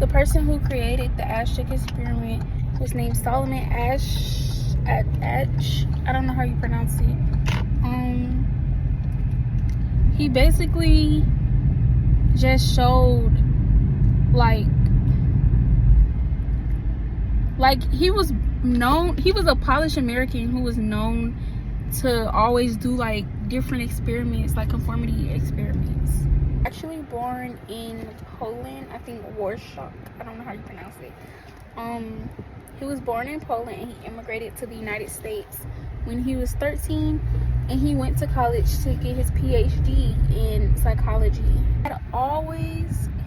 The person who created the Asch experiment was named Solomon Asch. Asch. I don't know how you pronounce it. He basically just showed like he was a Polish American who was known to always do like different experiments, like conformity experiments. Actually born in Poland, I think Warsaw, I don't know how you pronounce it. He was born in Poland and he immigrated to the United States when he was 13, and he went to college to get his PhD in psychology.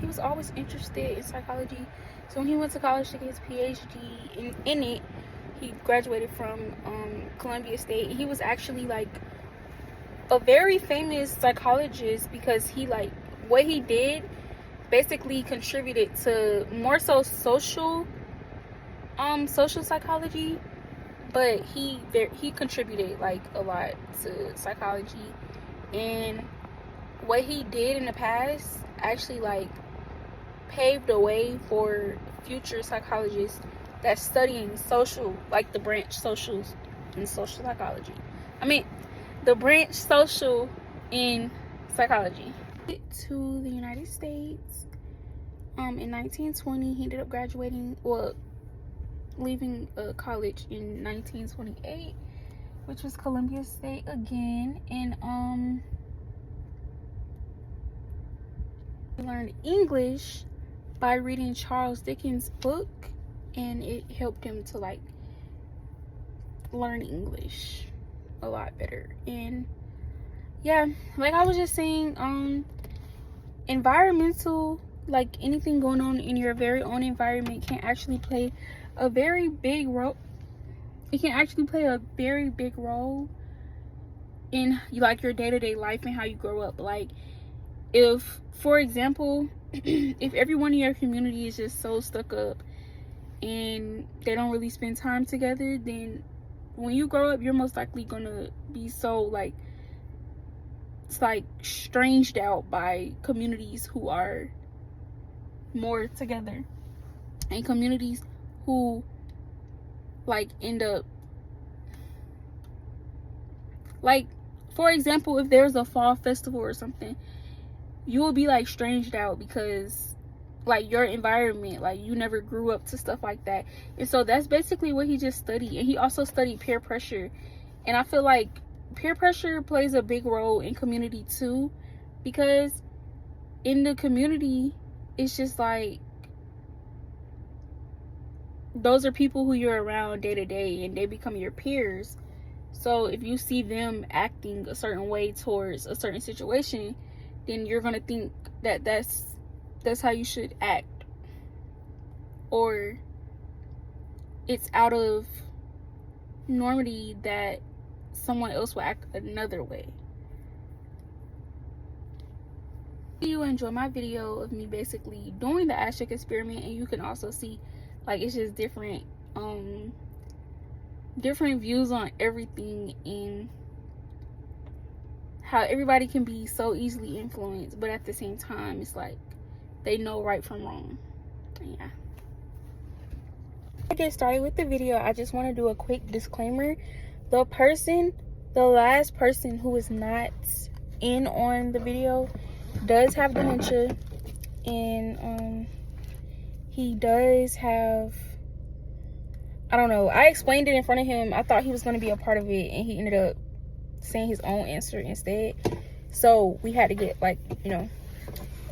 He was always interested in psychology, so when he went to college to get his PhD in it, he graduated from Columbia State. He was actually like a very famous psychologist because he like what he did basically contributed to more so social psychology, but he contributed like a lot to psychology, and what he did in the past actually like paved the way for future psychologists that's studying social, like the branch socials in social psychology. The branch social in psychology. To the United States in 1920. He ended up leaving college in 1928, which was Columbia State again, and he learned English by reading Charles Dickens' book, and it helped him to like learn English a lot better. And yeah, like I was just saying, environmental, like anything going on in your very own environment can actually play a very big role. It can actually play a very big role in like your day-to-day life and how you grow up. Like if, for example, if everyone in your community is just so stuck up and they don't really spend time together, then when you grow up, you're most likely gonna be so like, it's like stranged out by communities who are more together, and communities who like end up like, for example, if there's a fall festival or something, you will be like stranged out because like your environment, like you never grew up to stuff like that. And so that's basically what he just studied. And he also studied peer pressure, and I feel like peer pressure plays a big role in community too, because in the community it's just like those are people who you're around day to day and they become your peers. So if you see them acting a certain way towards a certain situation, then you're gonna think that that's how you should act, or it's out of normity that someone else will act another way. If you enjoy my video of me basically doing the Asch experiment, and you can also see like it's just different views on everything, and how everybody can be so easily influenced, but at the same time it's like they know right from wrong. Yeah. Before I get started with the video, I just want to do a quick disclaimer. The last person who is not in on the video does have dementia, and he does have, I don't know, I explained it in front of him. I thought he was going to be a part of it, and he ended up saying his own answer instead. So we had to get like, you know,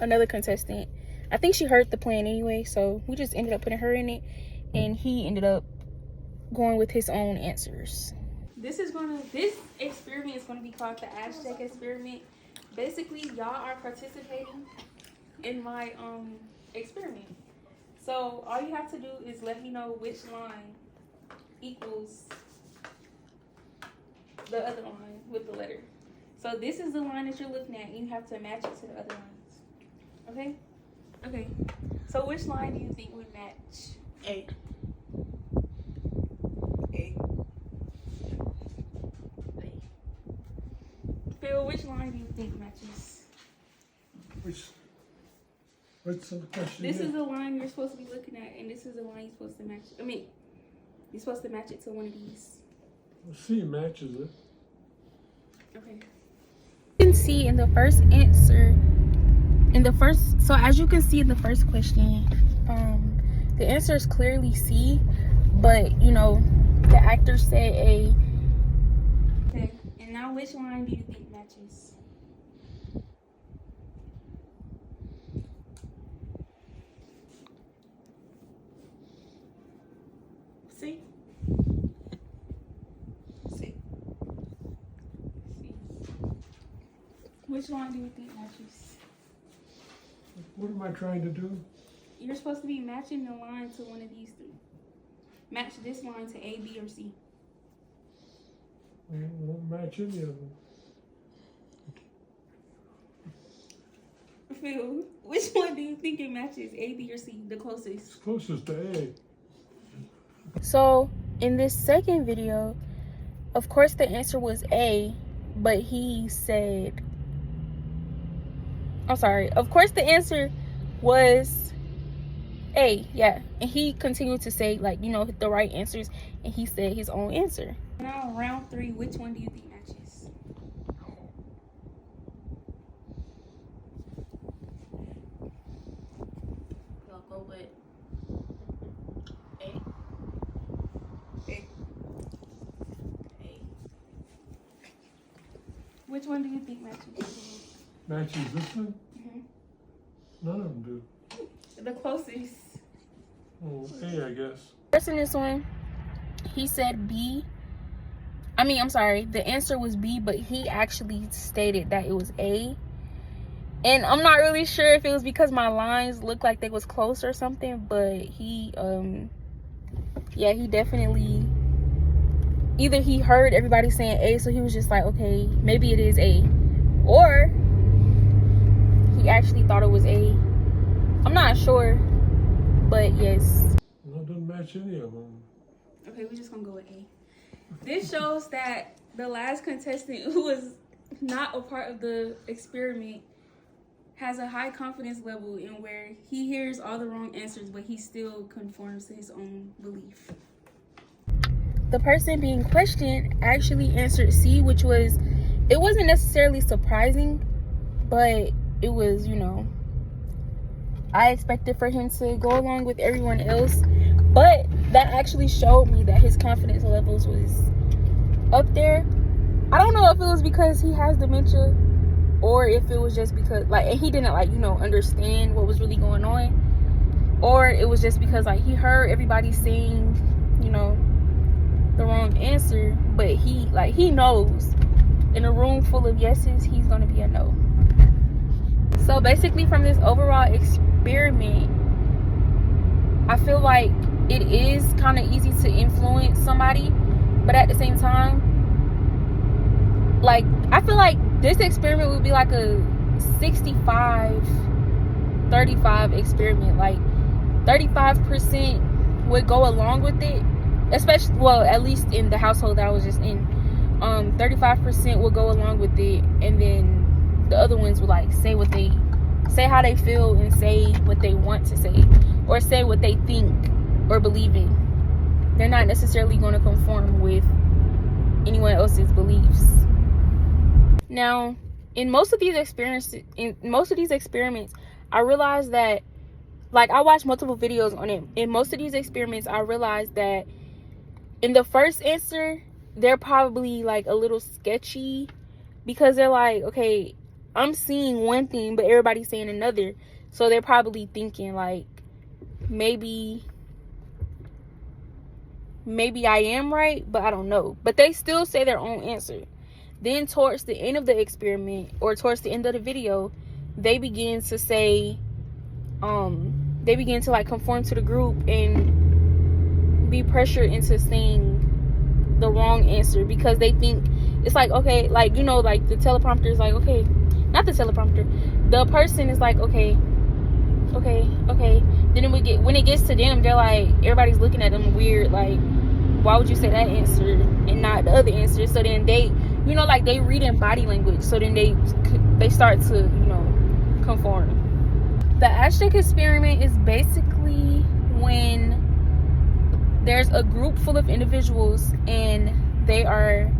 another contestant. I think she heard the plan anyway, so we just ended up putting her in it, and he ended up going with his own answers. This experiment is going to be called the Asch experiment. Basically, y'all are participating in my experiment. So all you have to do is let me know which line equals the other line with the letter. So this is the line that you're looking at, and you have to match it to the other lines. Okay? Okay. So which line do you think would match? A. Phil, which line do you think matches? Which? What's the question? This is the line you're supposed to be looking at, and this is the line you're supposed to match. I mean, you're supposed to match it to one of these. C matches it. Okay. You can see in the first answer, so as you can see in the first question, the answer is clearly C, but you know, the actor said A. Okay, and now which line do you think matches? C. C. Which line do you think matches? What am I trying to do? You're supposed to be matching the line to one of these three. Match this line to A, B, or C. I won't match any of them. Phil, which one do you think it matches? A, B, or C? The closest? It's closest to A. So, in this second video, of course the answer was A, but he said... I'm sorry. Of course the answer was A, yeah. And he continued to say, like, you know, the right answers, and he said his own answer. Now, round 3, which one do you think matches? Y'all go with A. A. A. Which one do you think matches? Matches this one? Mm-hmm. None of them do. The closest. Oh, A, I guess. First in this one, he said B. I'm sorry, the answer was B, but he actually stated that it was A. And I'm not really sure if it was because my lines looked like they was close or something, but he definitely, either he heard everybody saying A, so he was just like, okay, maybe it is A. Or he actually thought it was A. I'm not sure, but yes. Well, it doesn't match any of them. Okay, we're just gonna go with A. This shows that the last contestant, who was not a part of the experiment, has a high confidence level in where he hears all the wrong answers, but he still conforms to his own belief. The person being questioned actually answered C, which was, it wasn't necessarily surprising, but it was, you know, I expected for him to go along with everyone else, but that actually showed me that his confidence levels was up there. I don't know if it was because he has dementia, or if it was just because, like, and he didn't, like, you know, understand what was really going on, or it was just because, like, he heard everybody saying, you know, the wrong answer, but he knows in a room full of yeses, he's gonna be a no. So basically, from this overall experiment, I feel like it is kind of easy to influence somebody, but at the same time, like, I feel like this experiment would be like a 65-35 experiment. Like, 35% would go along with it, especially, well, at least in the household that I was just in. 35% will go along with it, and then the other ones will, like, say how they feel and say what they want to say, or say what they think or believe in. They're not necessarily going to conform with anyone else's beliefs. Now, in most of these experiments, I realized that, like, I watched multiple videos on it. In most of these experiments, I realized that in the first answer, they're probably, like, a little sketchy, because they're like, okay, I'm seeing one thing, but everybody's saying another. So they're probably thinking, like, maybe I am right, but I don't know. But they still say their own answer. Then towards the end of the experiment, or towards the end of the video, they begin to say, like, conform to the group and be pressured into saying the wrong answer, because they think it's like, okay, like, you know, like, the teleprompter is like, okay, not the teleprompter, the person is like, okay. Then when it gets to them, they're like, everybody's looking at them weird, like, why would you say that answer and not the other answer? So then they, you know, like, they read in body language, so then they start to, you know, conform. The Asch experiment is basically when there's a group full of individuals and they are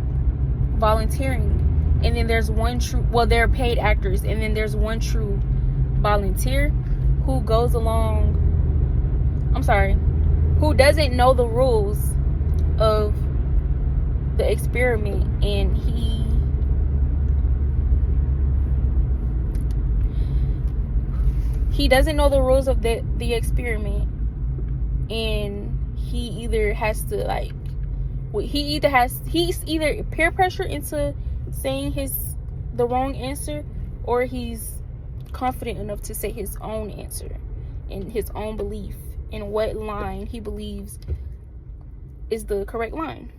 volunteering, and then there's one true, well, they're paid actors, and then there's one true volunteer who goes along, who doesn't know the rules of the experiment, and he doesn't know the rules of the experiment, and he either has to like, he's either peer pressure into saying the wrong answer, or he's confident enough to say his own answer and his own belief in what line he believes is the correct line.